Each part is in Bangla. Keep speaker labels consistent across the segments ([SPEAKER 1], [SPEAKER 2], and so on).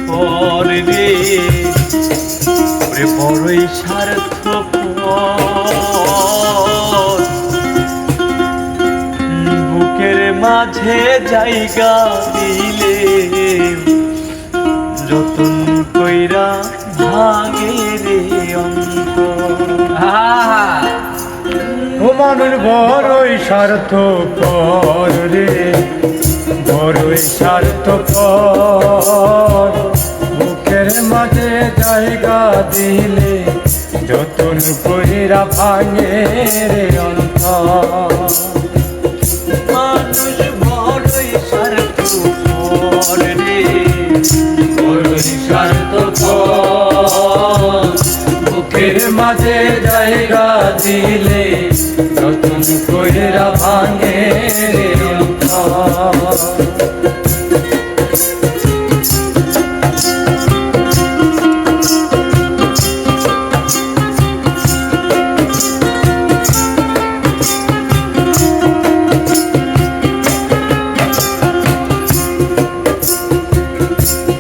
[SPEAKER 1] পরে রে বড়ই স্বার্থপর বুকের মাঝে জায়গা দিলে যতন কইরা ভাগে রে
[SPEAKER 2] ও মানুষ বড়ই স্বার্থপর রে বড়ই স্বার্থপর বুকের মাঝে জায়গা দিলে যতন কইরা ভাঙে রে অন্তর
[SPEAKER 1] মানুষ বড়ই স্বার্থপর রে
[SPEAKER 2] বড়ই স্বার্থপর বুকের মাঝে জায়গা দিলে যতন কইরা ভাঙে রে অন্তর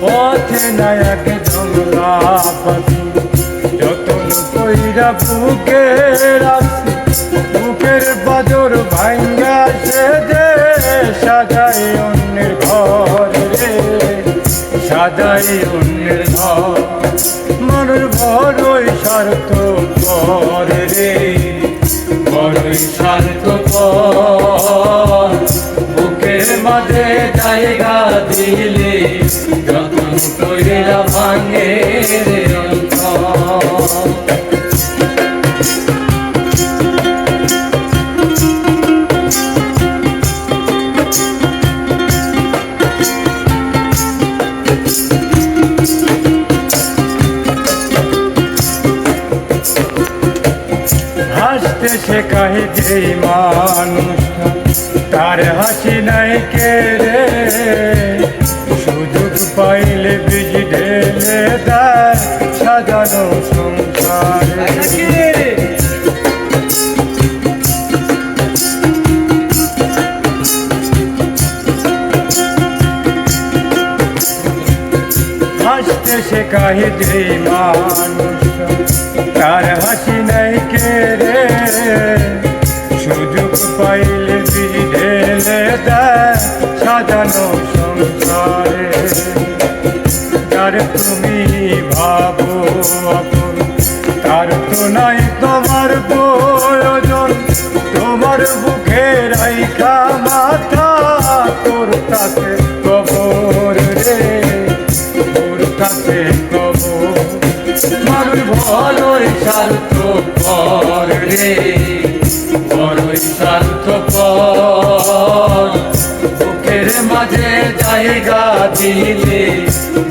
[SPEAKER 2] পথে নায়ক জংলা পাখি যতন কইরা বুকের আসি বুকের বাজর ভাঙ্গা সে যে সাজাই অন্যের ঘর রে সাজাই অন্যের ঘর মানুষ বড়ই স্বার্থপর রে বড়ই স্বার্থপর বুকের মাঝে জায়গা দিলে যতন কইরা ভাঙে রে অন্তর হাসতে শেখাই যেই মানুষটা তার হাসি নাই কে রে সুযোগ পাইলে বীজ ঢেলে দেয় সাজানো সংসারে হাসতে শেখাই যেই মানুষটা তার হাসি নাই কে রে সুযোগ পাইলে ঢেলে দেয় সাজানো সংসারে যার তুমি ভাবো আপন তার তো নাই তোমার প্রয়োজন তোমার বুকে রাইখা মাথা তোর কাছে কবর রে তোর কাছে কবর মানুষ বড়ই স্বার্থপর রে বড়ই স্বার্থপর বুকের মাঝে জায়গা দিলে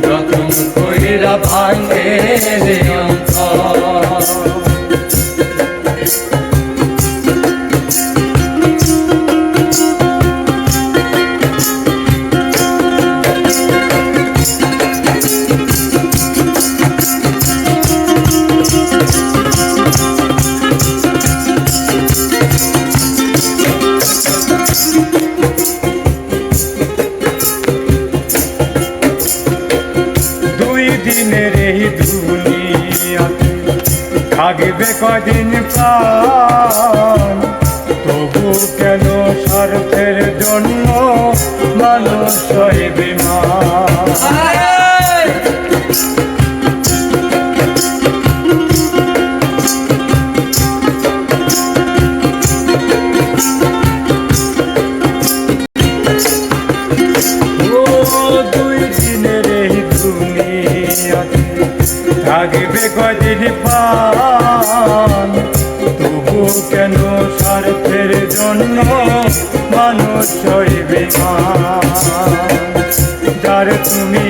[SPEAKER 2] যতন কইরা ভাঙে রে অন্তর দিনের এই দুনিয়াতে থাকবে কদিন প্রাণ তবু কেন স্বার্থের জন্য মানুষ হয় বিমান থাকবে কদিন পান তবু কেন স্বার্থের জন্য মানুষ হইবে যার তুমি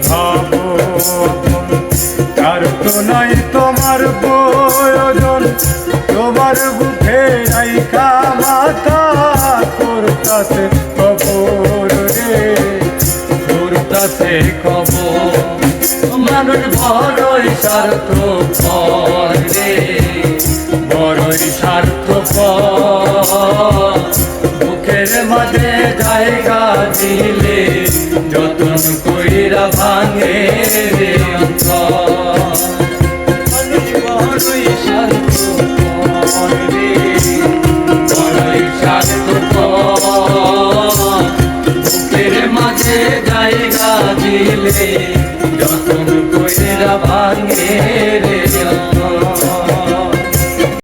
[SPEAKER 2] ভাবো তার তো নাই তোমার প্রয়োজন তোমার বুকে রাইখা মাথা তোর কাছে কবর রে তোর কাছে কবর মানুষ বড়ই স্বার্থপর রে বড়ই স্বার্থপর বুকের মাঝে জায়গা দিলে যতন কইরা
[SPEAKER 1] ভাঙে রে অন্তর মানুষ বড়ই স্বার্থপর রে বড়ই স্বার্থপর বুকের মাঝে জায়গা দিলে যতন কইরা ভাঙে রে